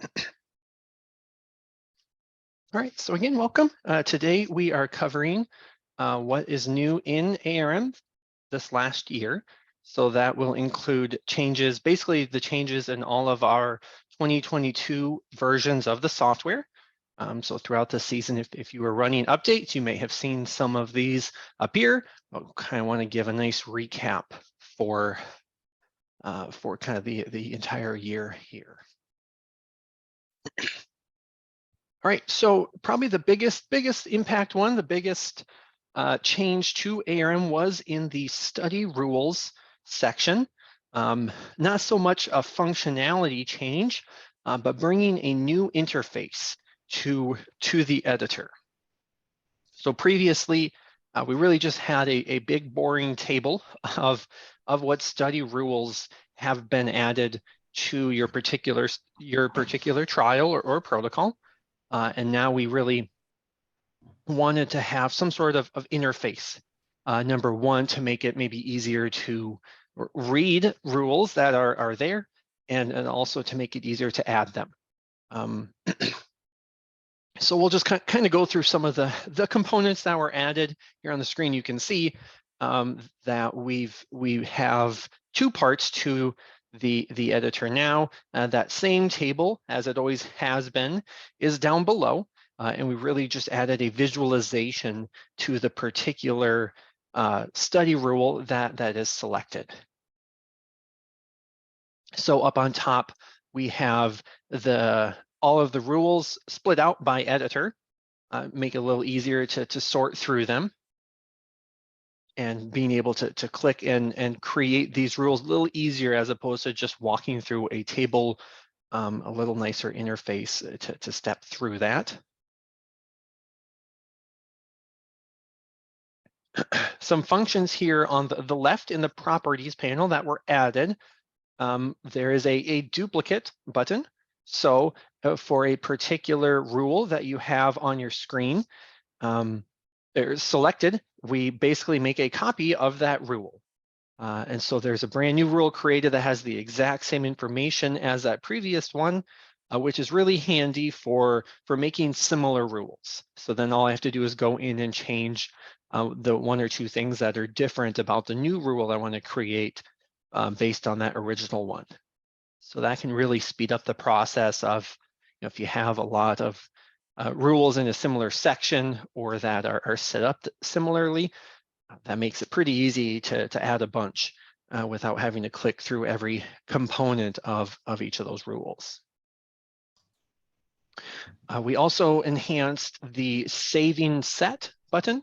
All right, so again, welcome. Today we are covering what is new in ARM this last year. So that will include changes, basically the changes in all of our 2022 versions of the software. So throughout the season, if you were running updates, you may have seen some of these up here. I kind of want to give a nice recap for kind of the entire year here. All right, so probably the biggest impact one, the biggest change to ARM was in the study rules section. Not so much a functionality change, but bringing a new interface to the editor. So previously, we really just had a big boring table of what study rules have been added to your particular trial or protocol. And now we really wanted to have some sort of interface. Number one, to make it maybe easier to read rules that are there, and also to make it easier to add them. So we'll just kind of go through some of the components that were added. Here on the screen, you can see that we have two parts to the editor now. That same table, as it always has been, is down below. And we really just added a visualization to the particular study rule that is selected. So up on top, we have all of the rules split out by editor, make it a little easier to sort through them, and being able to click and create these rules a little easier as opposed to just walking through a table, a little nicer interface to step through that. Some functions here on the left in the properties panel that were added. There is a duplicate button. So for a particular rule that you have on your screen, selected, we basically make a copy of that rule. And so there's a brand new rule created that has the exact same information as that previous one, which is really handy for making similar rules. So then all I have to do is go in and change the one or two things that are different about the new rule I want to create based on that original one. So that can really speed up the process of, if you have a lot of rules in a similar section or that are set up similarly, that makes it pretty easy to add a bunch without having to click through every component of each of those rules. We also enhanced the saving set button.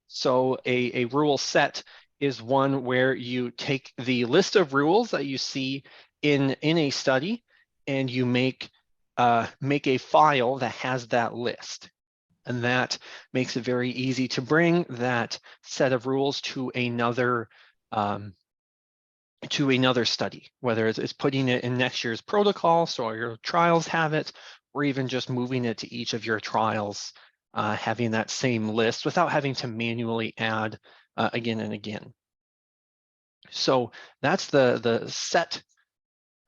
So a rule set is one where you take the list of rules that you see in a study and you make a file that has that list. And that makes it very easy to bring that set of rules to another study, whether it's putting it in next year's protocol so your trials have it, or even just moving it to each of your trials, having that same list without having to manually add again and again. So that's the set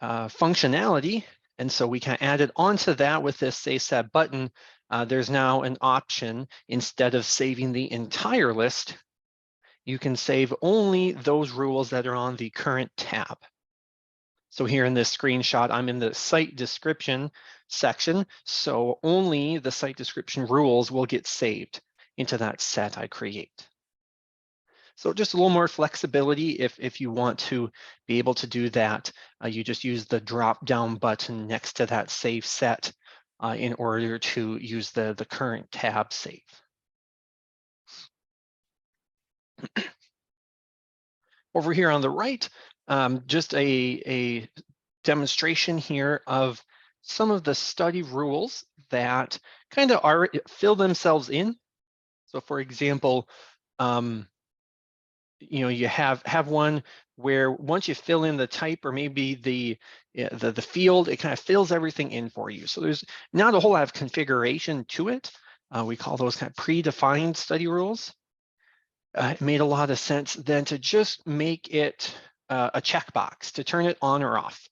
functionality. And so we can add it onto that with this Save Set button. There's now an option, instead of saving the entire list, you can save only those rules that are on the current tab. So here in this screenshot, I'm in the site description section, so only the site description rules will get saved into that set I create. So just a little more flexibility if you want to be able to do that. You just use the drop-down button next to that Save Set in order to use the current tab save. Over here on the right, just a demonstration here of some of the study rules that kind of fill themselves in. So for example, you have one where once you fill in the type or maybe the field, it kind of fills everything in for you. So there's not a whole lot of configuration to it. We call those kind of predefined study rules. It made a lot of sense then to just make it a checkbox to turn it on or off.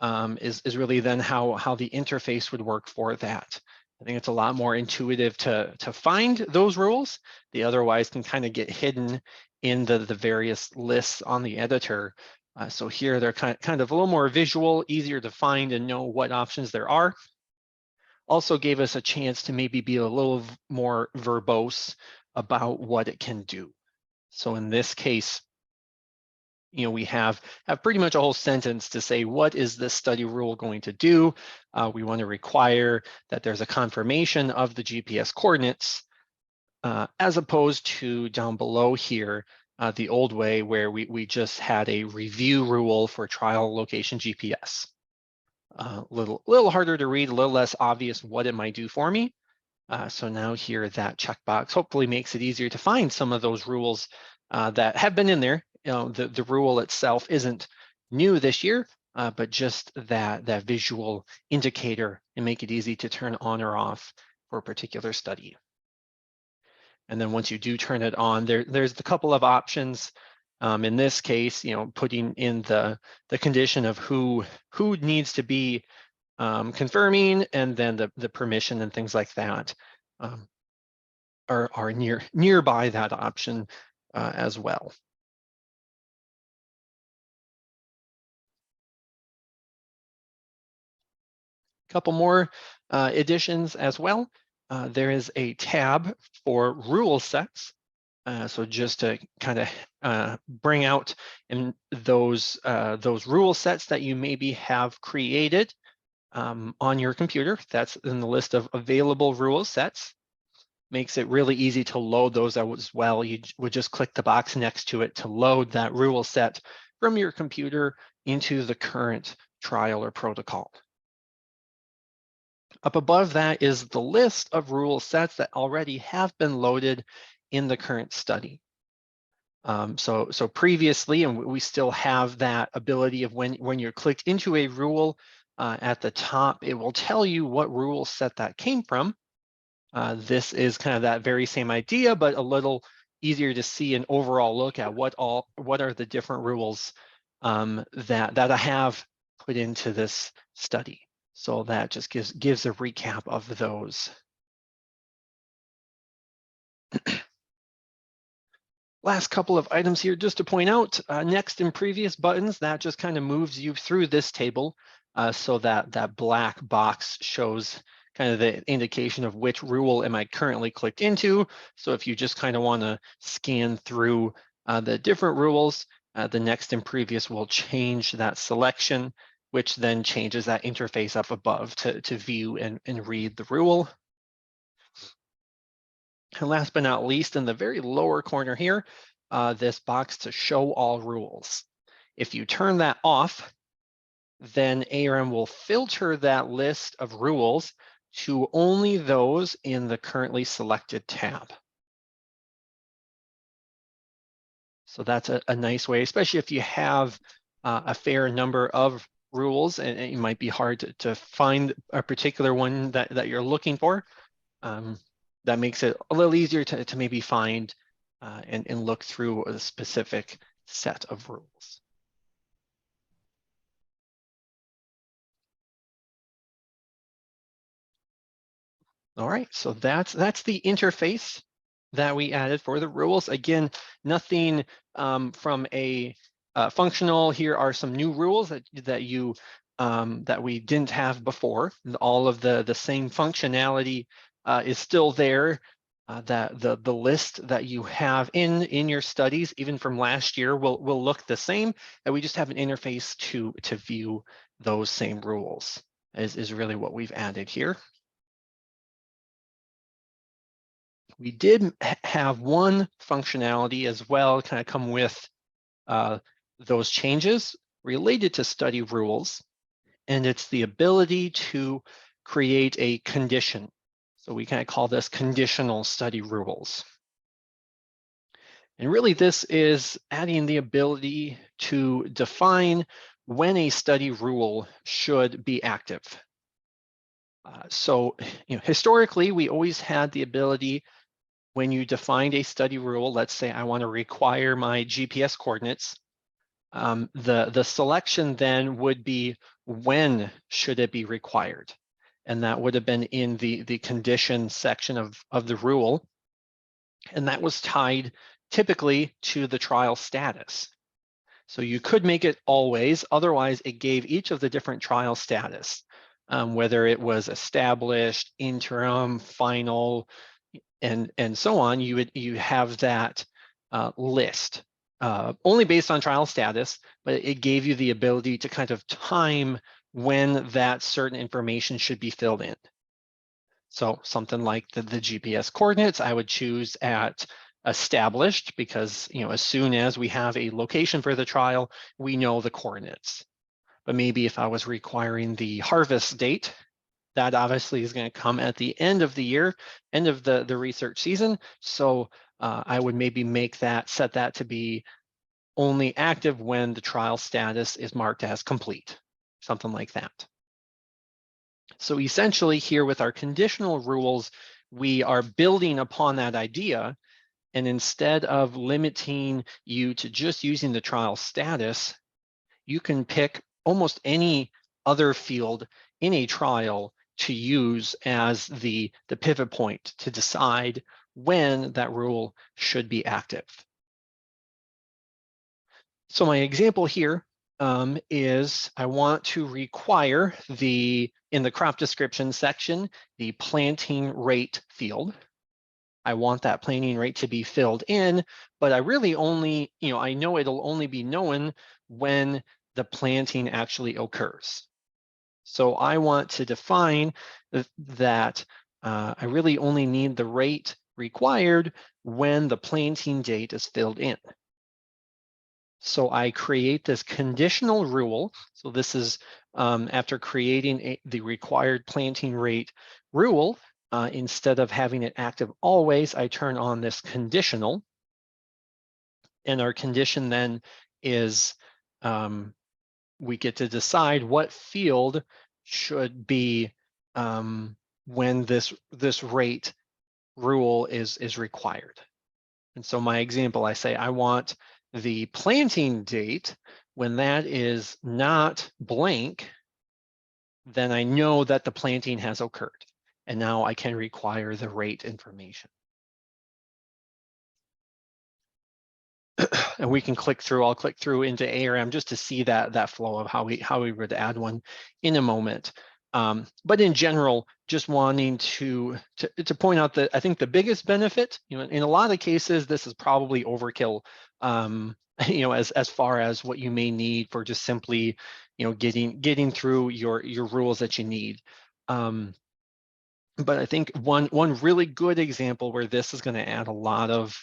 is really then how the interface would work for that. I think it's a lot more intuitive to find those rules. They otherwise can kind of get hidden in the various lists on the editor. So here they're kind of a little more visual, easier to find and know what options there are. Also gave us a chance to maybe be a little more verbose about what it can do. So in this case, we have pretty much a whole sentence to say, what is this study rule going to do? We want to require that there's a confirmation of the GPS coordinates, as opposed to down below here, the old way where we just had a review rule for trial location GPS. Little harder to read, a little less obvious what it might do for me. So now here, that checkbox hopefully makes it easier to find some of those rules that have been in there. The rule itself isn't new this year, but just that visual indicator and make it easy to turn on or off for a particular study. And then once you do turn it on, there's a couple of options. In this case, putting in the condition of who needs to be confirming, and then the permission and things like that are nearby that option as well. A couple more additions as well. There is a tab for rule sets. So just to kind of bring out in those rule sets that you maybe have created on your computer. That's in the list of available rule sets. Makes it really easy to load those as well. You would just click the box next to it to load that rule set from your computer into the current trial or protocol. Up above that is the list of rule sets that already have been loaded in the current study. So previously, and we still have that ability of when you're clicked into a rule at the top, it will tell you what rule set that came from. This is kind of that very same idea, but a little easier to see an overall look at what are the different rules that I have put into this study. So that just gives a recap of those. Last couple of items here just to point out, next and previous buttons, that just kind of moves you through this table. So that black box shows kind of the indication of which rule am I currently clicked into. So if you just kind of want to scan through the different rules, the next and previous will change that selection, which then changes that interface up above to view and read the rule. And last but not least, in the very lower corner here, this box to show all rules. If you turn that off, then ARM will filter that list of rules to only those in the currently selected tab. So that's a nice way, especially if you have a fair number of rules and it might be hard to find a particular one that you're looking for. That makes it a little easier to maybe find and look through a specific set of rules. All right, so that's the interface that we added for the rules. Again, nothing from a functional. Here are some new rules that we didn't have before. All of the same functionality is still there. That the list that you have in your studies, even from last year, will look the same. And we just have an interface to view those same rules. Is really what we've added here. We did have one functionality as well, kind of come with those changes related to study rules, and it's the ability to create a condition. So we kind of call this conditional study rules. And really this is adding the ability to define when a study rule should be active. So historically, we always had the ability, when you defined a study rule, let's say I want to require my GPS coordinates, the selection then would be when should it be required? And that would have been in the condition section of the rule. And that was tied typically to the trial status. So you could make it always, otherwise it gave each of the different trial status, whether it was established, interim, final, and so on. You have that list only based on trial status, but it gave you the ability to kind of time when that certain information should be filled in. So something like the GPS coordinates, I would choose at established, because as soon as we have a location for the trial, we know the coordinates. But maybe if I was requiring the harvest date, that obviously is going to come at the end of the year, end of the research season. So I would maybe set that to be only active when the trial status is marked as complete, something like that. So essentially here with our conditional rules, we are building upon that idea. And instead of limiting you to just using the trial status, you can pick almost any other field in a trial to use as the pivot point to decide when that rule should be active. So my example here is I want to require in the crop description section, the planting rate field. I want that planting rate to be filled in, but I really only, I know it'll only be known when the planting actually occurs. So I want to define that I really only need the rate required when the planting date is filled in. So I create this conditional rule. So this is after creating the required planting rate rule, instead of having it active always, I turn on this conditional. And our condition then is we get to decide what field should be when this rate rule is required. And so my example, I say I want the planting date. When that is not blank, then I know that the planting has occurred. And now I can require the rate information. And we can I'll click through into ARM just to see that flow of how we would add one in a moment. But in general, just wanting to point out that I think the biggest benefit, in a lot of cases, this is probably overkill, as far as what you may need for just simply, getting through your rules that you need. But I think one really good example where this is going to add a lot of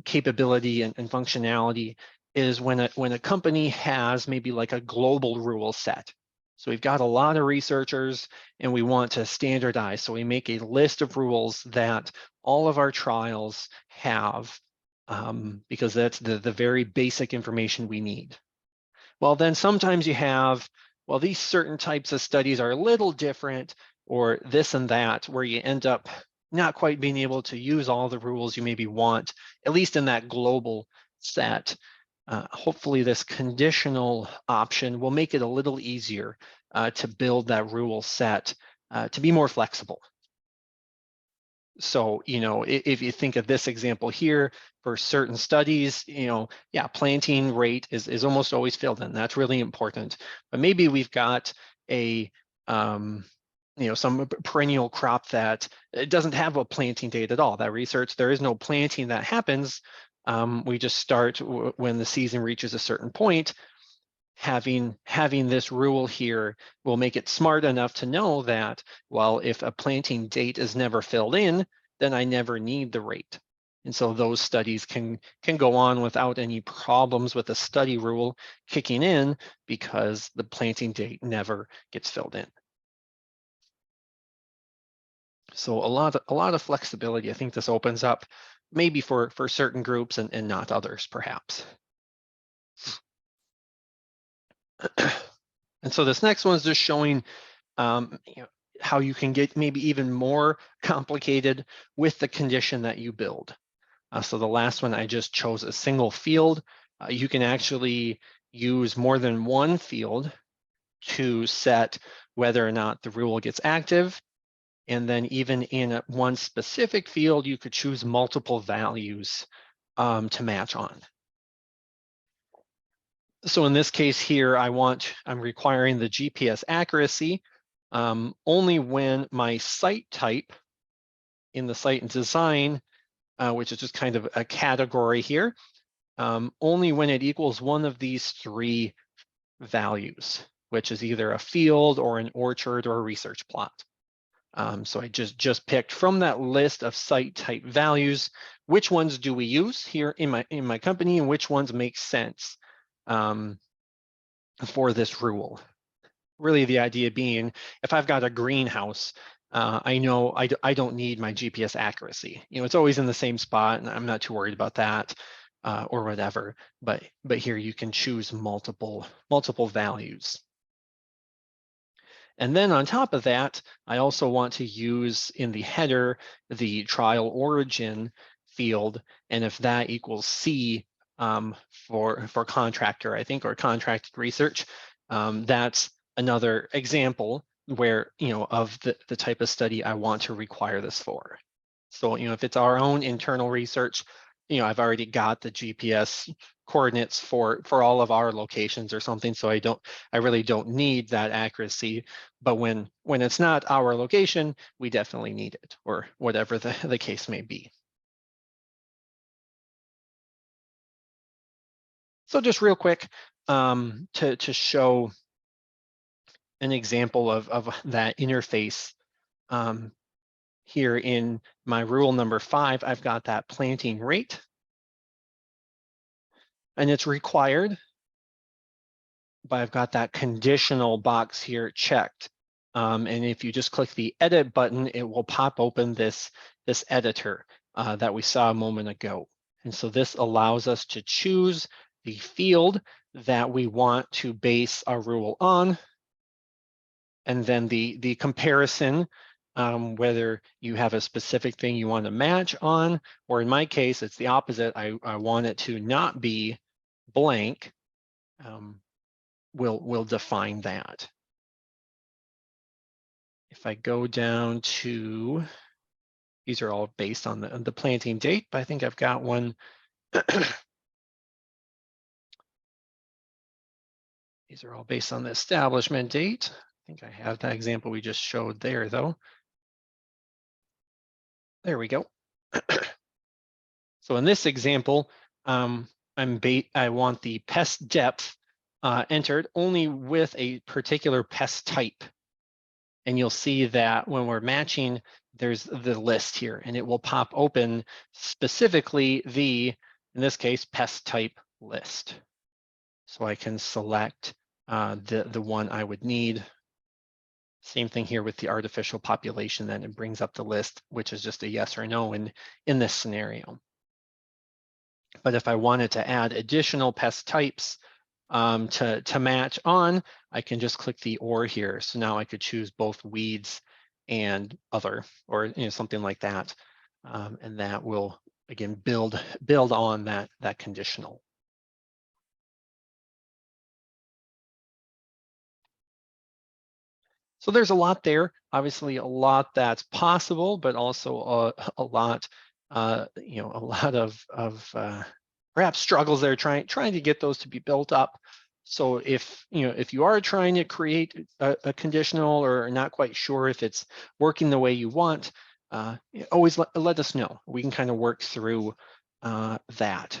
capability and functionality is when a company has maybe like a global rule set. So we've got a lot of researchers and we want to standardize. So we make a list of rules that all of our trials have, because that's the very basic information we need. Well, then sometimes you have, well, these certain types of studies are a little different, or this and that, where you end up not quite being able to use all the rules you maybe want, at least in that global set. Hopefully this conditional option will make it a little easier to build that rule set to be more flexible. So, if you think of this example here, for certain studies, yeah, planting rate is almost always filled in. That's really important. But maybe we've got a some perennial crop that it doesn't have a planting date at all. That research, there is no planting that happens. We just start when the season reaches a certain point. Having this rule here will make it smart enough to know that, well, if a planting date is never filled in, then I never need the rate. And so those studies can go on without any problems with the study rule kicking in because the planting date never gets filled in. So a lot of flexibility. I think this opens up maybe for certain groups and not others, perhaps. And so this next one is just showing how you can get maybe even more complicated with the condition that you build. So the last one, I just chose a single field. You can actually use more than one field to set whether or not the rule gets active. And then even in one specific field, you could choose multiple values to match on. So in this case here, I'm requiring the GPS accuracy only when my site type in the site and design, which is just kind of a category here, only when it equals one of these three values, which is either a field or an orchard or a research plot. So I just picked from that list of site type values, which ones do we use here in my company and which ones make sense for this rule. Really the idea being, if I've got a greenhouse, I know I don't need my GPS accuracy. You know, it's always in the same spot and I'm not too worried about that or whatever, but here you can choose multiple values. And then on top of that, I also want to use in the header, the trial origin field. And if that equals C for contractor, I think, or contracted research, that's another example where, you know, of the type of study I want to require this for. So, you know, if it's our own internal research, you know, I've already got the GPS coordinates for all of our locations or something, so I really don't need that accuracy. But when it's not our location, we definitely need it, or whatever the case may be. So just real quick, to show an example of that interface, here in my rule number 5, I've got that planting rate, and it's required, but I've got that conditional box here checked. And if you just click the edit button, it will pop open this editor that we saw a moment ago. And so this allows us to choose the field that we want to base our rule on. And then the comparison, whether you have a specific thing you want to match on, or in my case, it's the opposite. I want it to not be blank. Will define that. If I go down to, these are all based on the planting date, but I think I've got one. These are all based on the establishment date. I think I have that example we just showed there though. There we go. So in this example, I want the pest depth entered only with a particular pest type. And you'll see that when we're matching, there's the list here, and it will pop open specifically in this case, pest type list. So I can select the one I would need. Same thing here with the artificial population, then it brings up the list, which is just a yes or no in this scenario. But if I wanted to add additional pest types to match on, I can just click the or here. So now I could choose both weeds and other, or you know, something like that. And that will, again, build on that conditional. So there's a lot there, obviously a lot that's possible, but also a lot, you know, a lot of perhaps struggles there trying to get those to be built up. So if you are trying to create a conditional or not quite sure if it's working the way you want, always let us know. We can kind of work through that.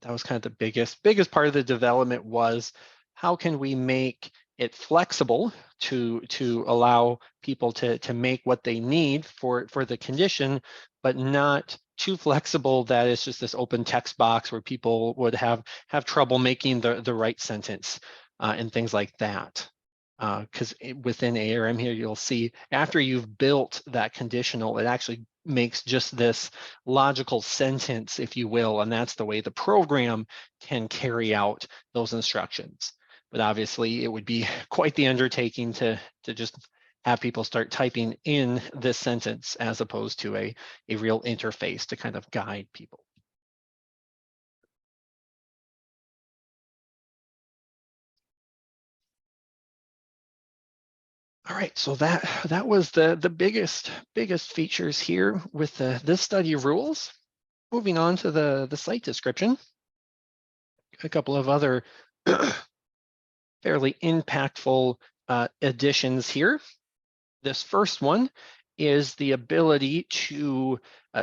That was kind of the biggest part of the development was how can we make it flexible to allow people to make what they need for the condition, but not too flexible that it's just this open text box where people would have trouble making the right sentence and things like that. Because within ARM here, you'll see after you've built that conditional, it actually makes just this logical sentence, if you will, and that's the way the program can carry out those instructions. But obviously, it would be quite the undertaking to just have people start typing in this sentence as opposed to a real interface to kind of guide people. All right, so that was the biggest features here with this study rules. Moving on to the site description, a couple of other fairly impactful additions here. This first one is the ability to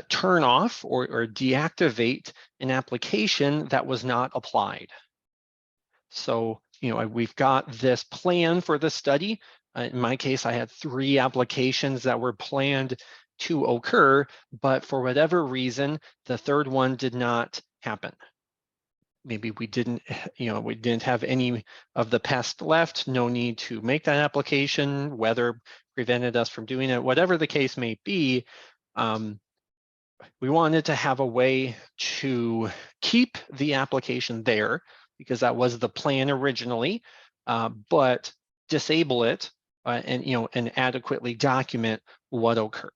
turn off or deactivate an application that was not applied. So, we've got this plan for the study. In my case, I had 3 applications that were planned to occur, but for whatever reason, the third one did not happen. Maybe we didn't have any of the pest left, no need to make that application, weather prevented us from doing it, whatever the case may be. We wanted to have a way to keep the application there because that was the plan originally, but disable it and adequately document what occurred.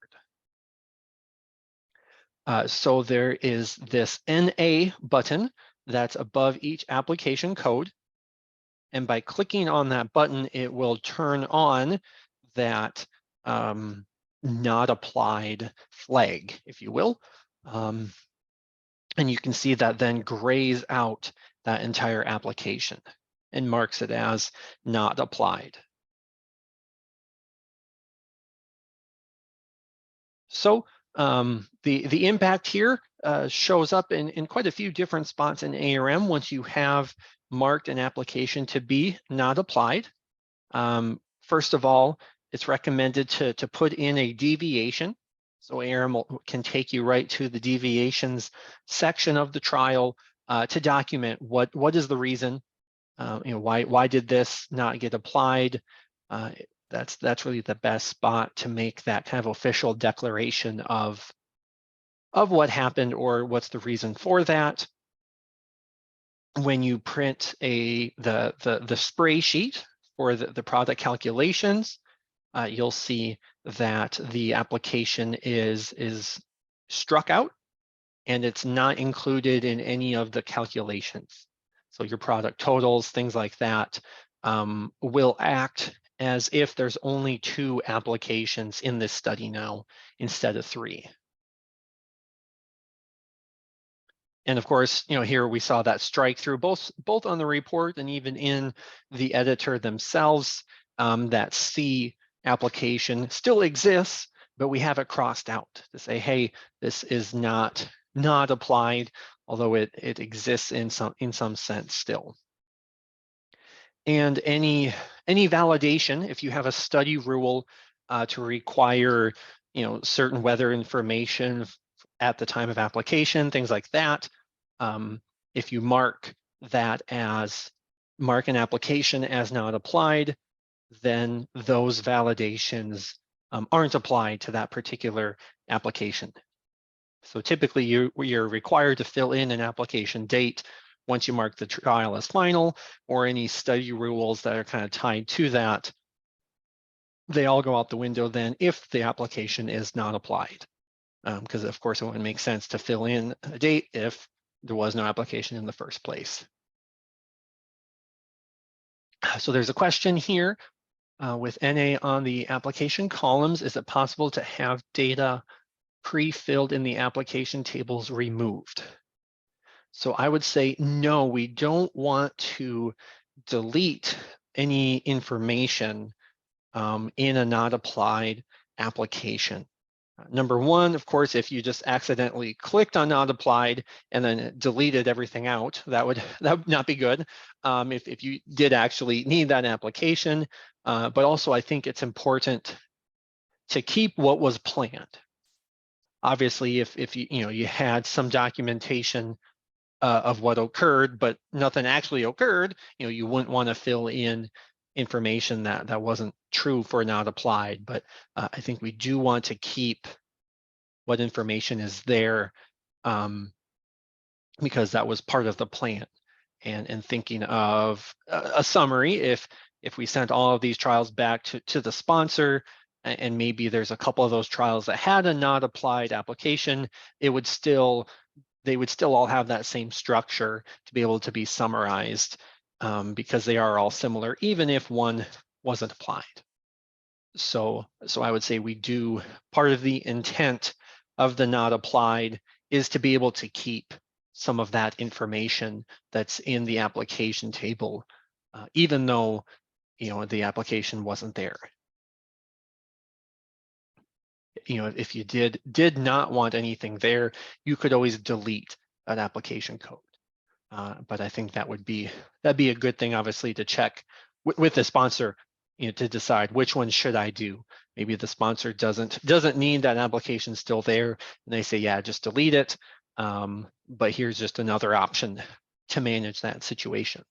So there is this NA button that's above each application code. And by clicking on that button, it will turn on that not applied flag, if you will. And you can see that then grays out that entire application and marks it as not applied. So the impact here shows up in quite a few different spots in ARM once you have marked an application to be not applied. First of all, it's recommended to put in a deviation. So ARM can take you right to the deviations section of the trial to document what is the reason, why did this not get applied. That's really the best spot to make that kind of official declaration of what happened or what's the reason for that. When you print the spray sheet for the product calculations, you'll see that the application is struck out and it's not included in any of the calculations. So your product totals, things like that, will act as if there's only 2 applications in this study now instead of 3. And of course, here we saw that strike through both on the report and even in the editor themselves. That C application still exists, but we have it crossed out to say, hey, this is not applied, although it exists in some sense still. And any validation, if you have a study rule to require certain weather information at the time of application, things like that, if you mark an application as not applied, then those validations aren't applied to that particular application. So typically you're required to fill in an application date once you mark the trial as final, or any study rules that are kind of tied to that. They all go out the window then if the application is not applied. Because of course it wouldn't make sense to fill in a date if there was no application in the first place. So there's a question here with NA on the application columns. Is it possible to have data pre-filled in the application tables removed? So I would say no, we don't want to delete any information in a not applied application. Number one, of course, if you just accidentally clicked on not applied and then deleted everything out, that would not be good if you did actually need that application. But also, I think it's important to keep what was planned. Obviously, if you had some documentation of what occurred, but nothing actually occurred, you wouldn't want to fill in information that wasn't true for not applied. But I think we do want to keep what information is there because that was part of the plan. And thinking of a summary, if we sent all of these trials back to the sponsor, and maybe there's a couple of those trials that had a not applied application, they would still all have that same structure to be able to be summarized because they are all similar, even if one wasn't applied. So I would say we do, part of the intent of the not applied is to be able to keep some of that information that's in the application table, even though, the application wasn't there. If you did not want anything there, you could always delete an application code. But I think that'd be a good thing, obviously, to check with the sponsor, to decide which one should I do. Maybe the sponsor doesn't need that application still there, and they say, yeah, just delete it. But here's just another option to manage that situation.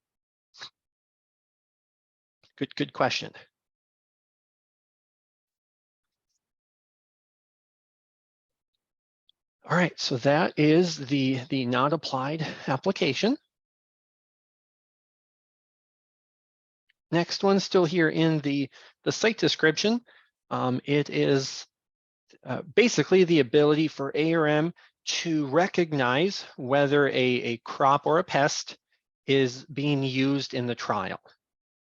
Good question. All right, so that is the not applied application. Next one, still here in the site description. It is basically the ability for ARM to recognize whether a crop or a pest is being used in the trial.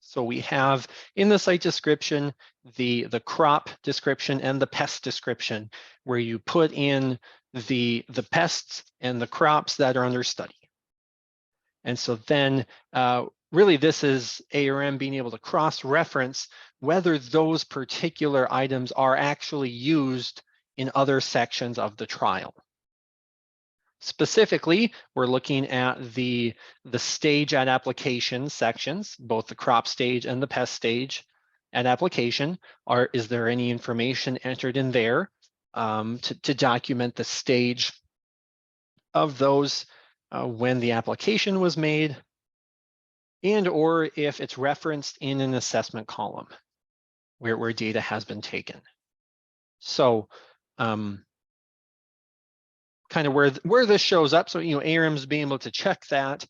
So we have in the site description the crop description and the pest description, where you put in the pests and the crops that are under study. And so then really this is ARM being able to cross-reference whether those particular items are actually used in other sections of the trial. Specifically, we're looking at the stage at application sections, both the crop stage and the pest stage at application. Is there any information entered in there to document the stage of those when the application was made, and or if it's referenced in an assessment column where data has been taken. So kind of where this shows up, so ARM's being able to check that,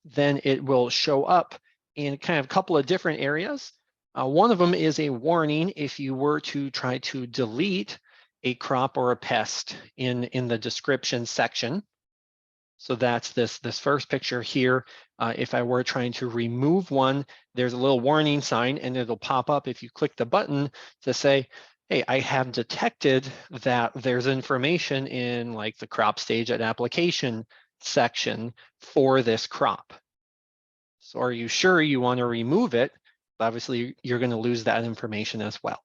then it will show up in kind of a couple of different areas. One of them is a warning if you were to try to delete a crop or a pest in the description section. So that's this first picture here. If I were trying to remove one, there's a little warning sign, and it'll pop up if you click the button to say, hey, I have detected that there's information in like the crop stage at application section for this crop. So are you sure you want to remove it? Obviously, you're going to lose that information as well.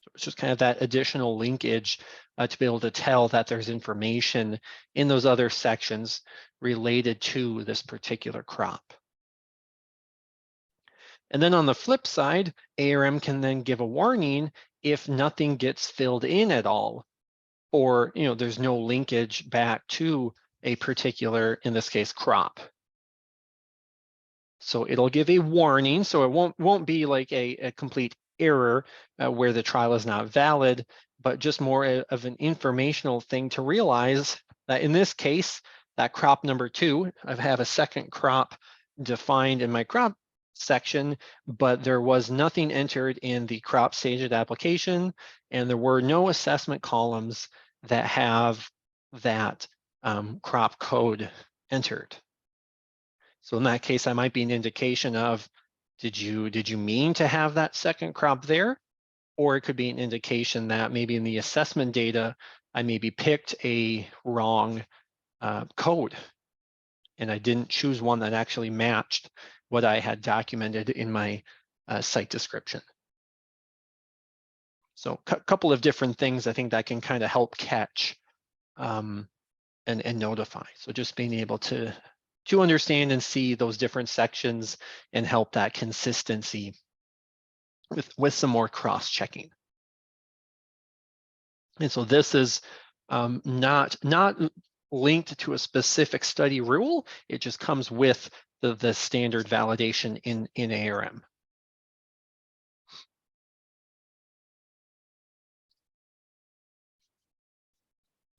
So it's just kind of that additional linkage to be able to tell that there's information in those other sections related to this particular crop. And then on the flip side, ARM can then give a warning if nothing gets filled in at all, or there's no linkage back to a particular, in this case, crop. So it'll give a warning, so it won't be like a complete error where the trial is not valid, but just more of an informational thing to realize that in this case, that crop number 2, I have a second crop defined in my crop section, but there was nothing entered in the crop stage of application, and there were no assessment columns that have that crop code entered. So in that case, that might be an indication of, did you mean to have that second crop there? Or it could be an indication that maybe in the assessment data, I maybe picked a wrong code, and I didn't choose one that actually matched what I had documented in my site description. So a couple of different things I think that can kind of help catch and notify. So just being able to understand and see those different sections and help that consistency with some more cross-checking. And so this is not linked to a specific study rule. It just comes with the standard validation in ARM.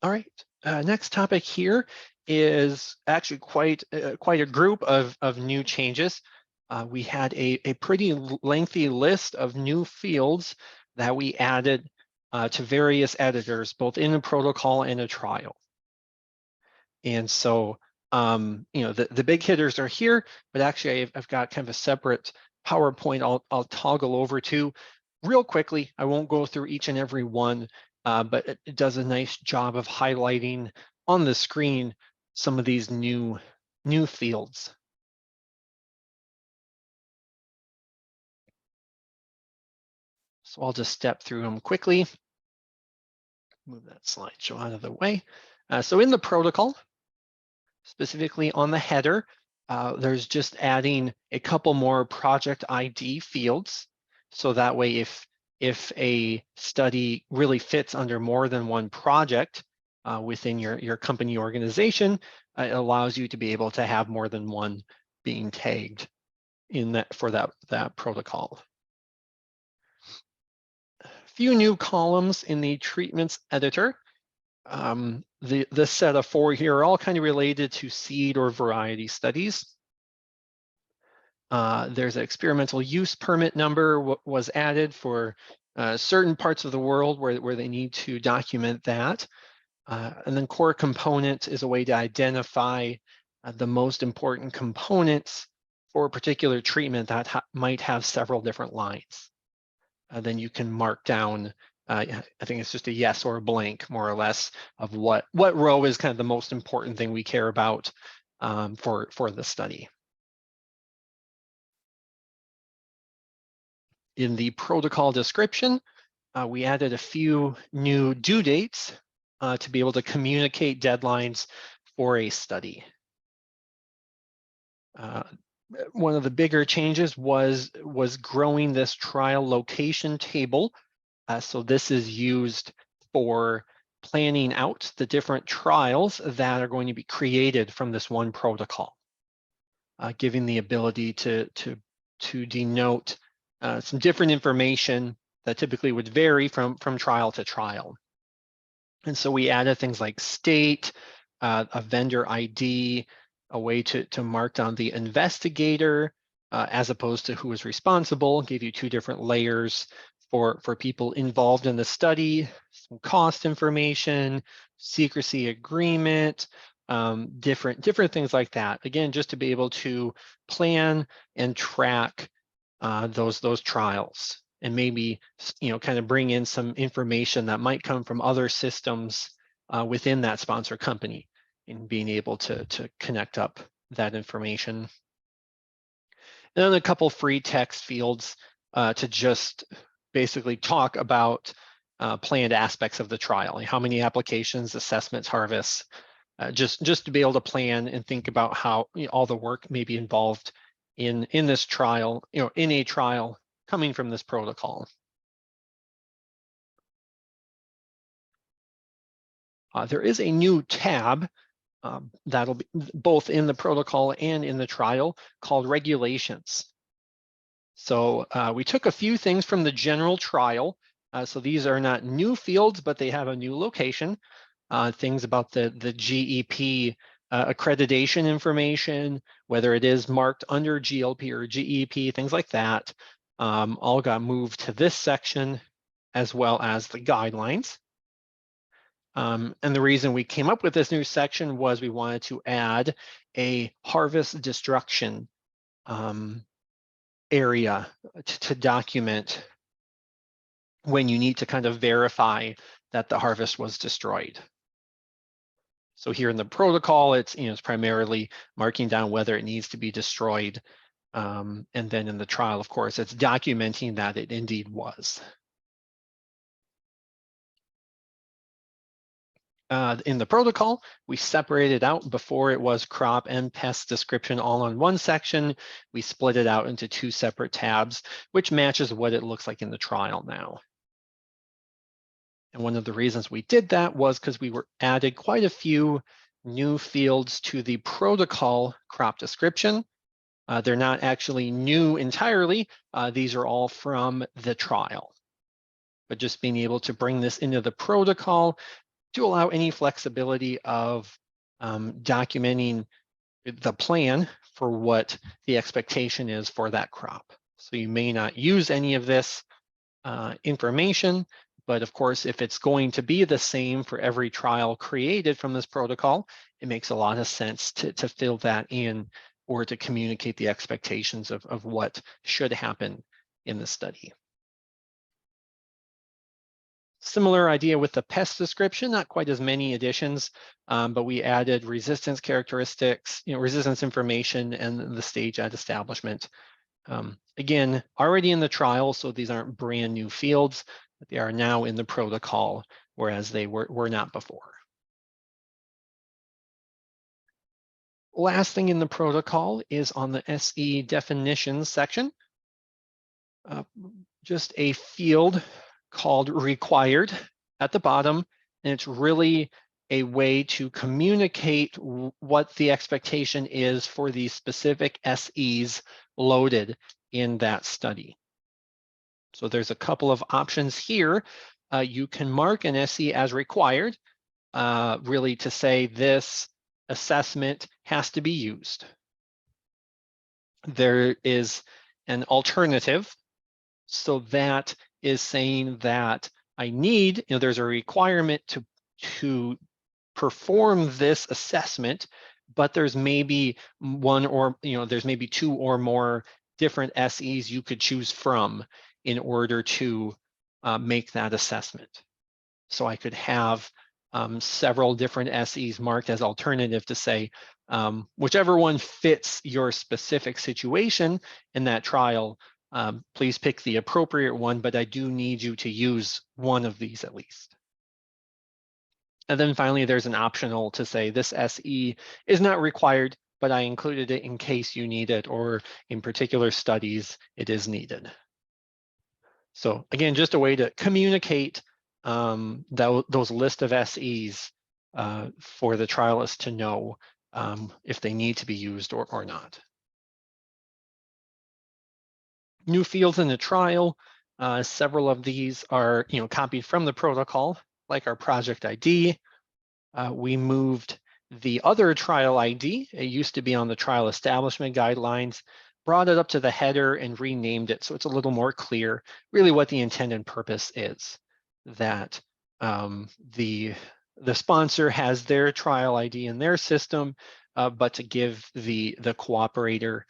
All right, next topic here is actually quite a group of new changes. We had a pretty lengthy list of new fields that we added to various editors, both in a protocol and a trial. And so, the big hitters are here, but actually I've got kind of a separate PowerPoint I'll toggle over to real quickly, I won't go through each and every one, but it does a nice job of highlighting on the screen some of these new fields. So I'll just step through them quickly. Move that slideshow out of the way. So in the protocol, specifically on the header, there's just adding a couple more project ID fields. So that way, if a study really fits under more than one project within your company organization, it allows you to be able to have more than one being tagged in that for that protocol. A few new columns in the treatments editor. The set of 4 here are all kind of related to seed or variety studies. There's an experimental use permit number was added for certain parts of the world where they need to document that. And then core component is a way to identify the most important components for a particular treatment that might have several different lines. Then you can mark down, I think it's just a yes or a blank, more or less, of what row is kind of the most important thing we care about for the study. In the protocol description, we added a few new due dates to be able to communicate deadlines for a study. One of the bigger changes was growing this trial location table. So this is used for planning out the different trials that are going to be created from this one protocol, giving the ability to denote some different information that typically would vary from trial to trial. And so we added things like state, a vendor ID, a way to mark down the investigator as opposed to who is responsible, gave you 2 different layers for people involved in the study, some cost information, secrecy agreement, different things like that. Again, just to be able to plan and track those trials, and maybe kind of bring in some information that might come from other systems within that sponsor company, and being able to connect up that information. And then a couple free text fields to just basically talk about planned aspects of the trial, like how many applications, assessments, harvests, just to be able to plan and think about how all the work may be involved in this trial, in a trial coming from this protocol. There is a new tab that'll be both in the protocol and in the trial called regulations. So we took a few things from the general trial. So these are not new fields, but they have a new location. Things about the GEP accreditation information, whether it is marked under GLP or GEP, things like that, all got moved to this section, as well as the guidelines. And the reason we came up with this new section was we wanted to add a harvest destruction area to document when you need to kind of verify that the harvest was destroyed. So here in the protocol, it's primarily marking down whether it needs to be destroyed. And then in the trial, of course, it's documenting that it indeed was. In the protocol, we separated out before it was crop and pest description all on one section. We split it out into 2 separate tabs, which matches what it looks like in the trial now. And one of the reasons we did that was because we added quite a few new fields to the protocol crop description. They're not actually new entirely. These are all from the trial. But just being able to bring this into the protocol to allow any flexibility of documenting the plan for what the expectation is for that crop. So you may not use any of this information, but of course, if it's going to be the same for every trial created from this protocol, it makes a lot of sense to fill that in, or to communicate the expectations of what should happen in the study. Similar idea with the pest description, not quite as many additions, but we added resistance characteristics, resistance information, and the stage at establishment. Again, already in the trial, so these aren't brand new fields, but they are now in the protocol, whereas they were not before. Last thing in the protocol is on the SE definitions section. Just a field called required at the bottom, and it's really a way to communicate what the expectation is for the specific SEs loaded in that study. So there's a couple of options here. You can mark an SE as required, really to say this assessment has to be used. There is an alternative. So that is saying that I need, there's a requirement to perform this assessment, but there's maybe one or, there's maybe two or more different SEs you could choose from in order to make that assessment. So I could have several different SEs marked as alternative to say, whichever one fits your specific situation in that trial, please pick the appropriate one, but I do need you to use one of these at least. And then finally, there's an optional to say this SE is not required, but I included it in case you need it, or in particular studies, it is needed. So again, just a way to communicate those list of SEs for the trialist to know if they need to be used or not. New fields in the trial, several of these are copied from the protocol, like our project ID. We moved the other trial ID. It used to be on the trial establishment guidelines, brought it up to the header and renamed it so it's a little more clear really what the intent and purpose is, that the sponsor has their trial ID in their system, but to give the cooperator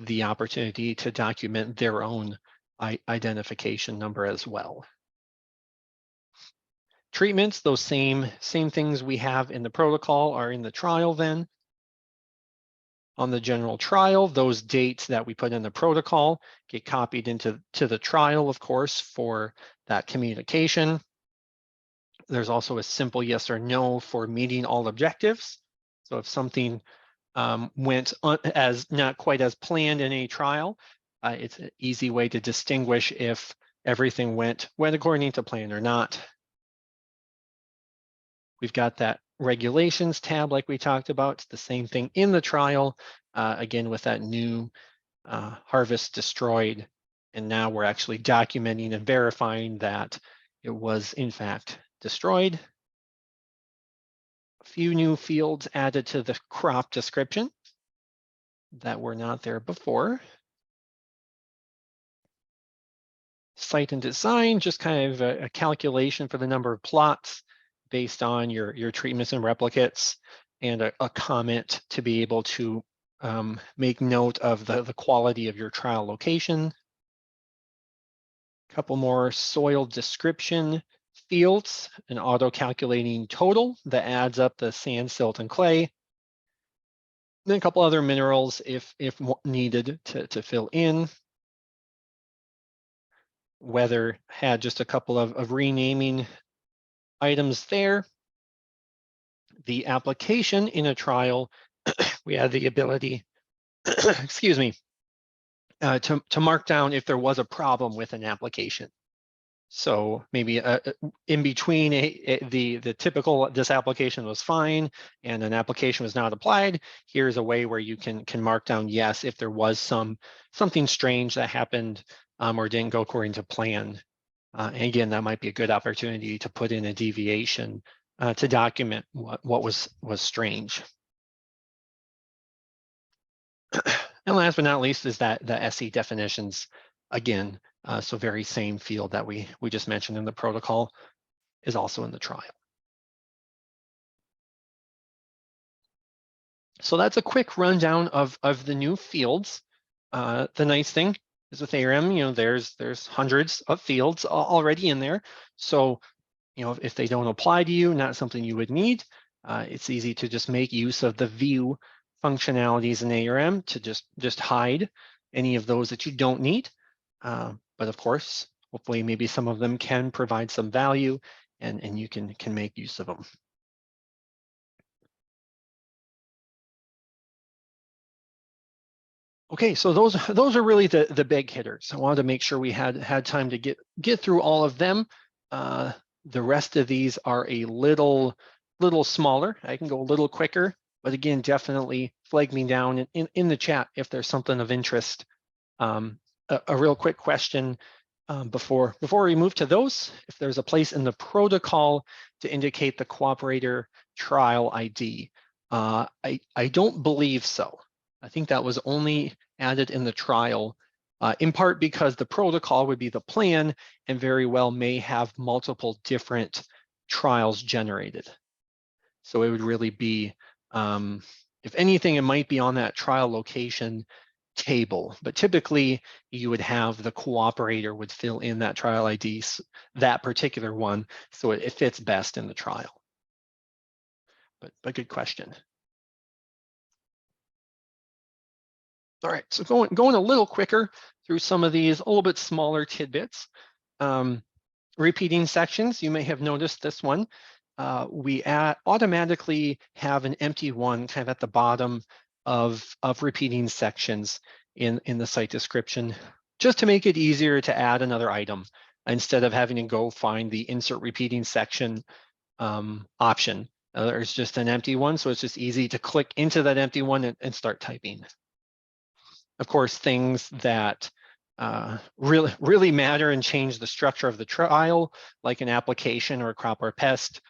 the opportunity to document their own identification number as well. Treatments, those same things we have in the protocol are in the trial then. On the general trial, those dates that we put in the protocol get copied into the trial, of course, for that communication. There's also a simple yes or no for meeting all objectives. So if something went as not quite as planned in a trial, it's an easy way to distinguish if everything went according to plan or not. We've got that regulations tab like we talked about. It's the same thing in the trial, again, with that new harvest destroyed. And now we're actually documenting and verifying that it was in fact destroyed. A few new fields added to the crop description that were not there before. Site and design, just kind of a calculation for the number of plots based on your treatments and replicates, and a comment to be able to make note of the quality of your trial location. A couple more soil description fields, an auto-calculating total that adds up the sand, silt, and clay. Then a couple other minerals if needed to fill in. Weather had just a couple of renaming items there. The application in a trial, we had the ability, excuse me, to mark down if there was a problem with an application. So maybe in between the typical, this application was fine and an application was not applied, here's a way where you can mark down yes if there was something strange that happened or didn't go according to plan. And again, that might be a good opportunity to put in a deviation to document what was strange. And last but not least is that the SE definitions, again, so very same field that we just mentioned in the protocol is also in the trial. So that's a quick rundown of the new fields. The nice thing is with ARM, there's hundreds of fields already in there. So if they don't apply to you, not something you would need, it's easy to just make use of the view functionalities in ARM to just hide any of those that you don't need. But of course, hopefully maybe some of them can provide some value and you can make use of them. Okay, so those are really the big hitters. I wanted to make sure we had time to get through all of them. The rest of these are a little smaller. I can go a little quicker, but again, definitely flag me down in the chat if there's something of interest. A real quick question before we move to those, if there's a place in the protocol to indicate the cooperator trial ID. I don't believe so. I think that was only added in the trial, in part because the protocol would be the plan and very well may have multiple different trials generated. So it would really be, if anything, it might be on that trial location table, but typically you would have the cooperator would fill in that trial ID, that particular one, so it fits best in the trial. But good question. All right, so going a little quicker through some of these a little bit smaller tidbits. Repeating sections, you may have noticed this one. We automatically have an empty one kind of at the bottom of repeating sections in the site description, just to make it easier to add another item instead of having to go find the insert repeating section option. There's just an empty one, so it's just easy to click into that empty one and start typing. Of course, things that really matter and change the structure of the trial, like an application or a crop or pest,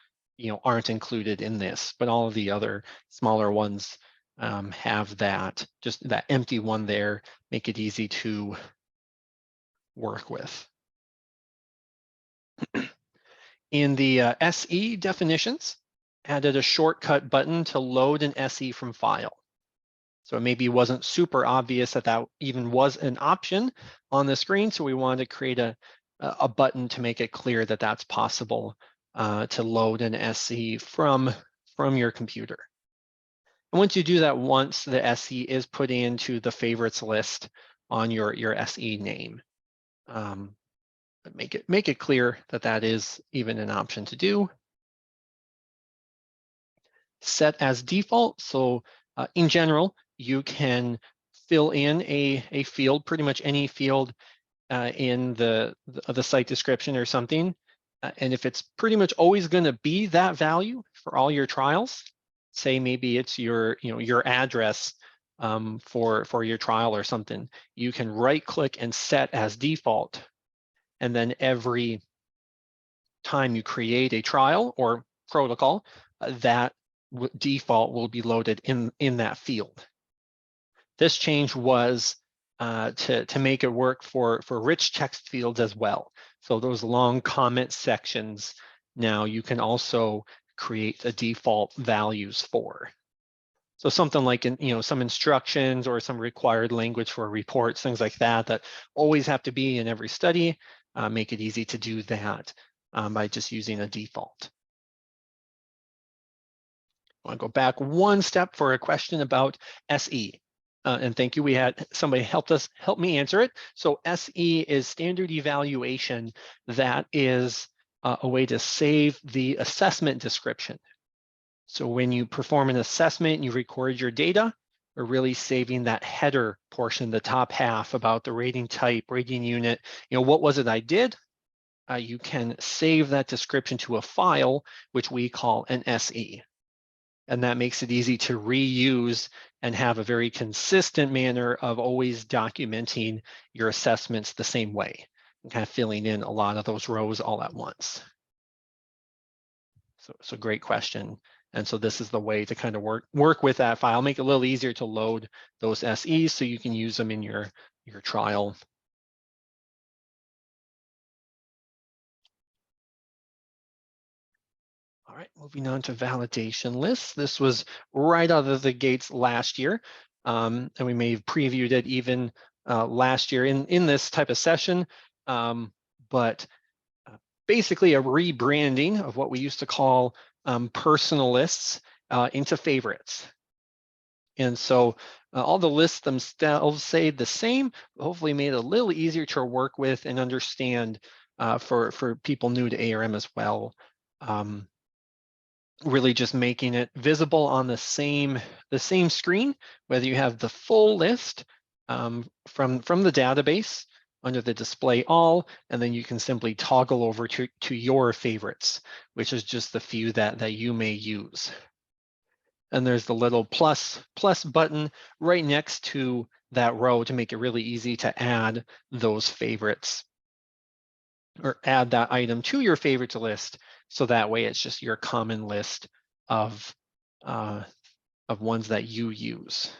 aren't included in this, but all of the other smaller ones have just that empty one there, make it easy to work with. In the SE definitions, added a shortcut button to load an SE from file. So it maybe wasn't super obvious that even was an option on the screen. So we wanted to create a button to make it clear that that's possible to load an SE from your computer. And once you do that once, the SE is put into the favorites list on your SE name. Make it clear that that is even an option to do. Set as default. So in general, you can fill in a field, pretty much any field in the site description or something. And if it's pretty much always going to be that value for all your trials, say maybe it's your address for your trial or something, you can right click and set as default. And then every time you create a trial or protocol, that default will be loaded in that field. This change was to make it work for rich text fields as well. So those long comment sections, now you can also create the default values for. So something like some instructions or some required language for reports, things like that always have to be in every study. Make it easy to do that by just using a default. I want to go back one step for a question about SE. And thank you, we had somebody help me answer it. So SE is standard evaluation. That is a way to save the assessment description. So when you perform an assessment and you record your data, we're really saving that header portion, the top half about the rating type, rating unit, what was it I did? You can save that description to a file, which we call an SE. And that makes it easy to reuse and have a very consistent manner of always documenting your assessments the same way, and kind of filling in a lot of those rows all at once. So great question. And so this is the way to kind of work with that file, make it a little easier to load those SEs so you can use them in your trial. All right, moving on to validation lists. This was right out of the gates last year, and we may have previewed it even last year in this type of session, but basically a rebranding of what we used to call personal lists into favorites. And so all the lists themselves stayed the same, hopefully made it a little easier to work with and understand for people new to ARM as well. Really just making it visible on the same screen, whether you have the full list from the database under the display all, and then you can simply toggle over to your favorites, which is just the few that you may use. And there's the little plus button right next to that row to make it really easy to add those favorites or add that item to your favorites list. So that way it's just your common list of ones that you use.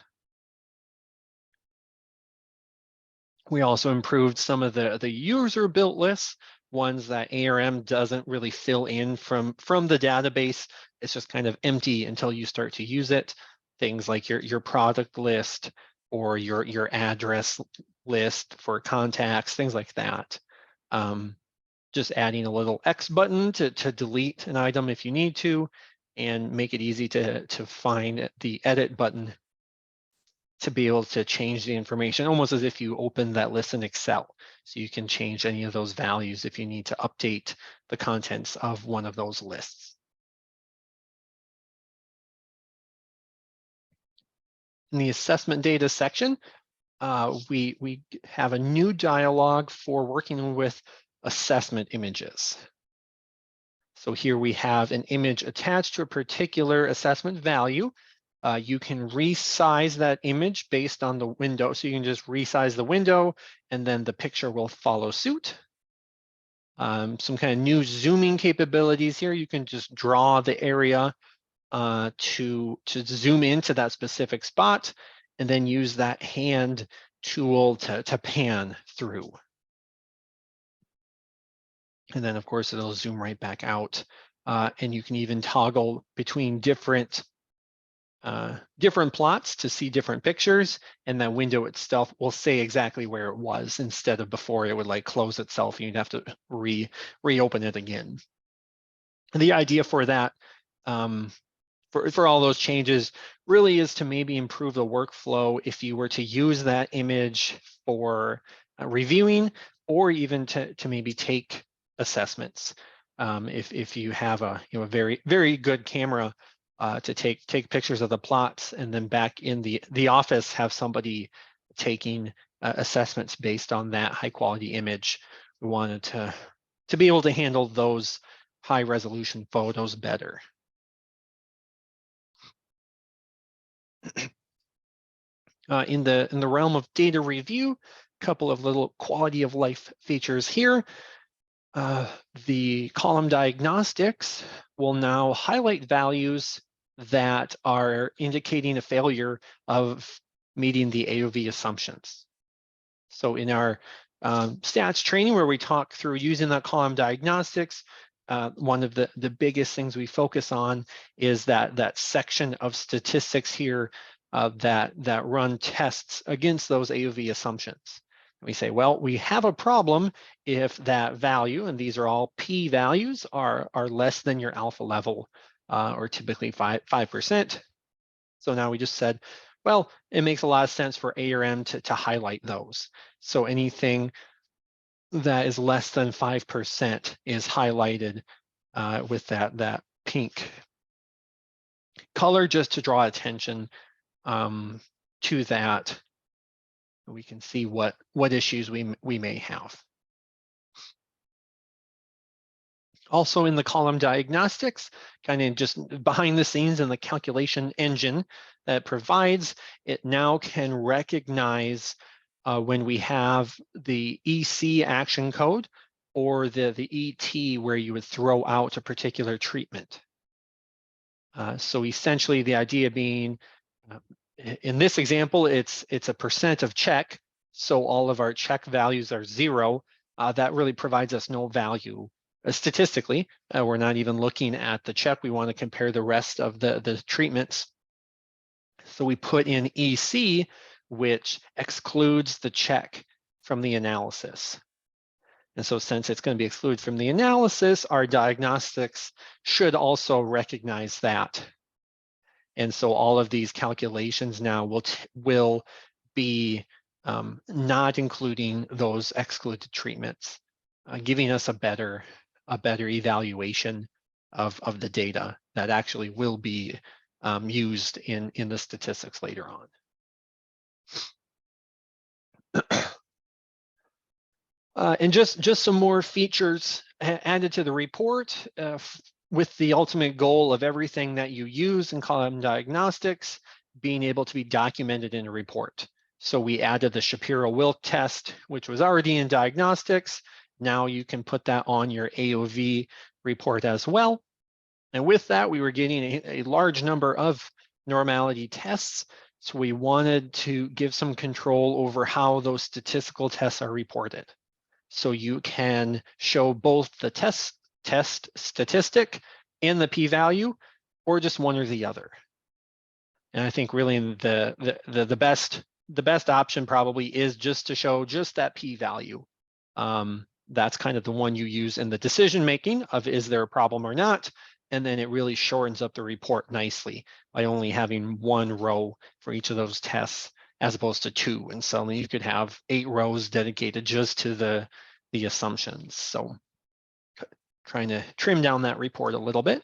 We also improved some of the user-built lists, ones that ARM doesn't really fill in from the database. It's just kind of empty until you start to use it. Things like your product list or your address list for contacts, things like that. Just adding a little X button to delete an item if you need to, and make it easy to find the edit button to be able to change the information, almost as if you open that list in Excel. So you can change any of those values if you need to update the contents of one of those lists. In the assessment data section, we have a new dialog for working with assessment images. So here we have an image attached to a particular assessment value. You can resize that image based on the window. So you can just resize the window and then the picture will follow suit. Some kind of new zooming capabilities here. You can just draw the area to zoom into that specific spot and then use that hand tool to pan through. And then of course it'll zoom right back out. And you can even toggle between different plots to see different pictures, and that window itself will say exactly where it was instead of before it would like close itself and you'd have to reopen it again. And the idea for that, for all those changes, really is to maybe improve the workflow if you were to use that image for reviewing, or even to maybe take assessments. If you have a very good camera to take pictures of the plots, and then back in the office have somebody taking assessments based on that high quality image. We wanted to be able to handle those high resolution photos better. In the realm of data review, a couple of little quality of life features here. The column diagnostics will now highlight values that are indicating a failure of meeting the AOV assumptions. So in our stats training, where we talk through using that column diagnostics, one of the biggest things we focus on is that section of statistics here that run tests against those AOV assumptions. We say, well, we have a problem if that value, and these are all P values, are less than your alpha level, or typically 5%. So now we just said, well, it makes a lot of sense for ARM to highlight those. So anything that is less than 5% is highlighted with that pink color, just to draw attention to that. We can see what issues we may have. Also in the column diagnostics, kind of just behind the scenes in the calculation engine that provides, it now can recognize when we have the EC action code or the ET where you would throw out a particular treatment. So essentially the idea being, in this example, it's a percent of check. So all of our check values are 0. That really provides us no value. Statistically, we're not even looking at the check. We want to compare the rest of the treatments. So we put in EC, which excludes the check from the analysis. And so since it's going to be excluded from the analysis, our diagnostics should also recognize that. And so all of these calculations now will be not including those excluded treatments, giving us a better evaluation of the data that actually will be used in the statistics later on. And just some more features added to the report with the ultimate goal of everything that you use in column diagnostics being able to be documented in a report. So we added the Shapiro-Wilk test, which was already in diagnostics. Now you can put that on your AOV report as well. And with that, we were getting a large number of normality tests. So we wanted to give some control over how those statistical tests are reported. So you can show both the test statistic and the p-value, or just one or the other. And I think really the best option probably is just to show just that p-value. That's kind of the one you use in the decision making of is there a problem or not, and then it really shortens up the report nicely by only having one row for each of those tests as opposed to two. And suddenly you could have 8 rows dedicated just to the assumptions. So trying to trim down that report a little bit.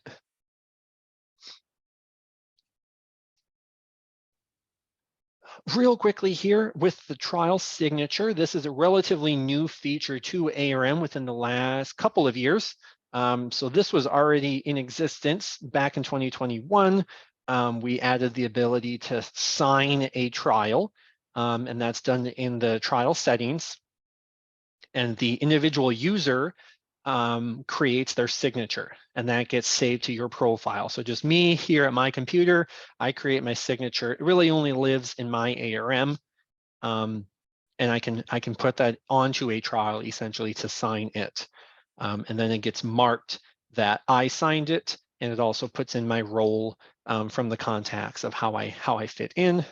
Real quickly here with the trial signature, this is a relatively new feature to ARM within the last couple of years. So this was already in existence back in 2021. We added the ability to sign a trial, and that's done in the trial settings. And the individual user creates their signature, and that gets saved to your profile. So just me here at my computer, I create my signature. It really only lives in my ARM, and I can put that onto a trial essentially to sign it. And then it gets marked that I signed it, and it also puts in my role from the contacts of how I fit in.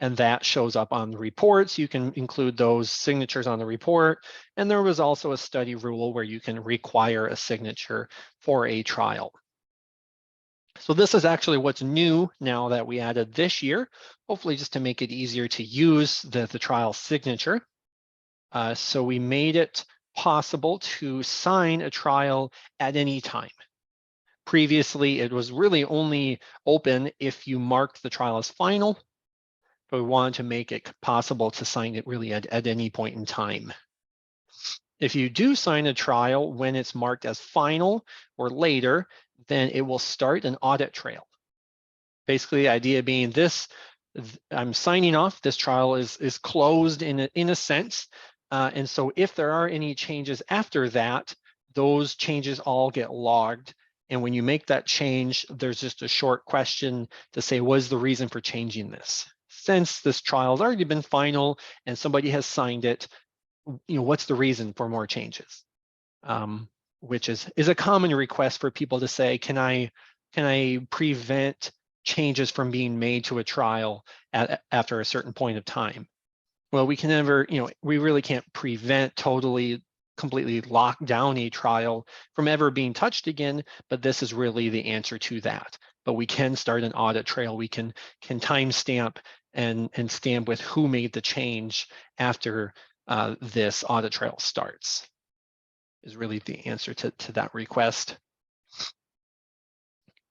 And that shows up on the reports. You can include those signatures on the report. And there was also a study rule where you can require a signature for a trial. So this is actually what's new now that we added this year, hopefully just to make it easier to use the trial signature. So we made it possible to sign a trial at any time. Previously, it was really only open if you marked the trial as final, but we wanted to make it possible to sign it really at any point in time. If you do sign a trial when it's marked as final or later, then it will start an audit trail. Basically, the idea being this, I'm signing off, this trial is closed in a sense. And so if there are any changes after that, those changes all get logged. And when you make that change, there's just a short question to say, what is the reason for changing this? Since this trial has already been final and somebody has signed it, what's the reason for more changes? Which is a common request for people to say, can I prevent changes from being made to a trial after a certain point of time? Well, we can never, we really can't prevent completely lock down a trial from ever being touched again, but this is really the answer to that. But we can start an audit trail. We can timestamp and stamp with who made the change after this audit trail starts, is really the answer to that request.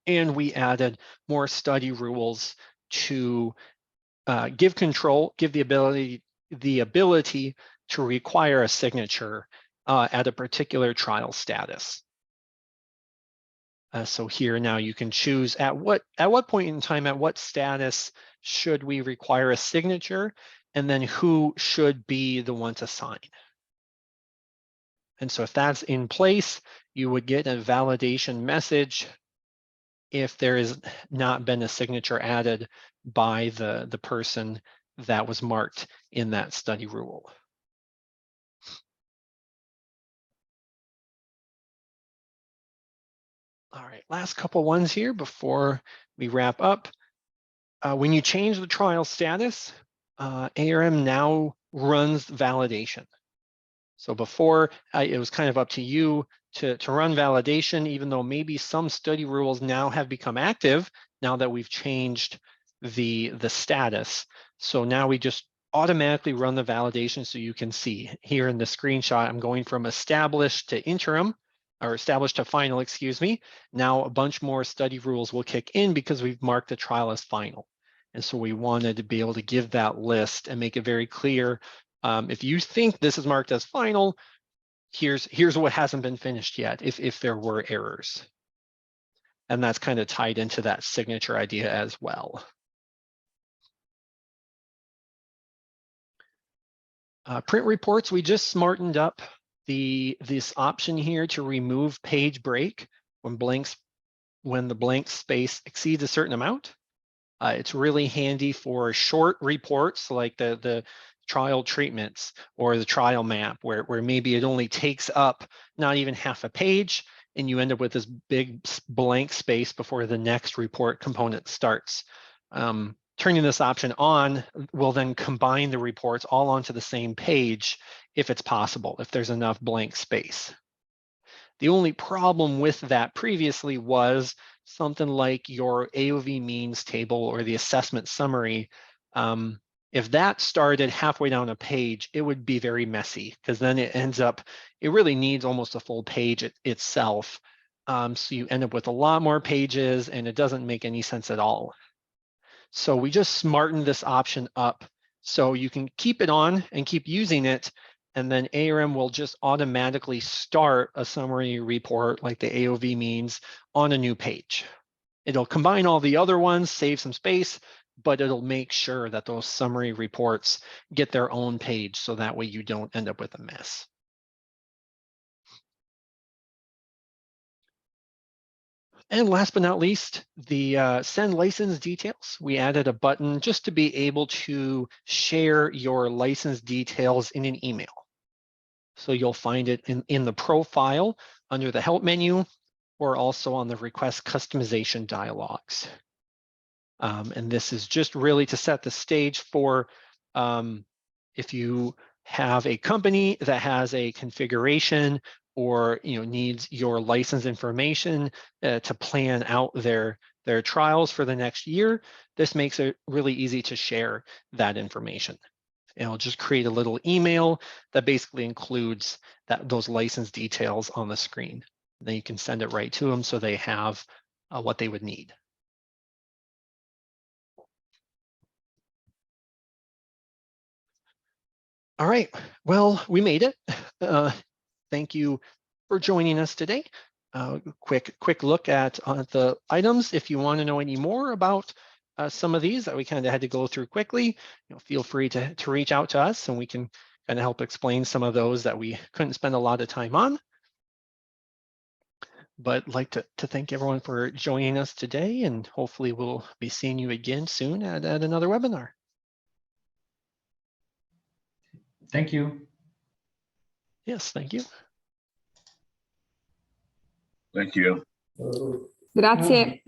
And we added more study rules to give the ability to require a signature at a particular trial status. So here now you can choose at what point in time, at what status should we require a signature, and then who should be the one to sign. And so if that's in place, you would get a validation message if there has not been a signature added by the person that was marked in that study rule. All right, last couple ones here before we wrap up. When you change the trial status, ARM now runs validation. So before, it was kind of up to you to run validation, even though maybe some study rules now have become active now that we've changed the status. So now we just automatically run the validation. So you can see here in the screenshot, I'm going from established to interim, or established to final, excuse me. Now a bunch more study rules will kick in because we've marked the trial as final. And so we wanted to be able to give that list and make it very clear. If you think this is marked as final, here's what hasn't been finished yet, if there were errors. And that's kind of tied into that signature idea as well. Print reports, we just smartened up this option here to remove page break when the blank space exceeds a certain amount. It's really handy for short reports like the trial treatments or the trial map where maybe it only takes up not even half a page and you end up with this big blank space before the next report component starts. Turning this option on will then combine the reports all onto the same page if it's possible, if there's enough blank space. The only problem with that previously was something like your AOV means table or the assessment summary. If that started halfway down a page, it would be very messy because then it really needs almost a full page itself. So you end up with a lot more pages and it doesn't make any sense at all. So we just smartened this option up so you can keep it on and keep using it, and then ARM will just automatically start a summary report like the AOV means on a new page. It'll combine all the other ones, save some space, but it'll make sure that those summary reports get their own page so that way you don't end up with a mess. And last but not least, the send license details. We added a button just to be able to share your license details in an email. So you'll find it in the profile under the help menu or also on the request customization dialogues. And this is just really to set the stage for if you have a company that has a configuration or needs your license information to plan out their trials for the next year, this makes it really easy to share that information. It'll just create a little email that basically includes those license details on the screen. Then you can send it right to them so they have what they would need. All right, well, we made it. Thank you for joining us today. Quick look at the items. If you want to know any more about some of these that we kind of had to go through quickly, feel free to reach out to us and we can kind of help explain some of those that we couldn't spend a lot of time on. But I'd like to thank everyone for joining us today, and hopefully we'll be seeing you again soon at another webinar. Thank you. Yes, thank you. Thank you. Grazie.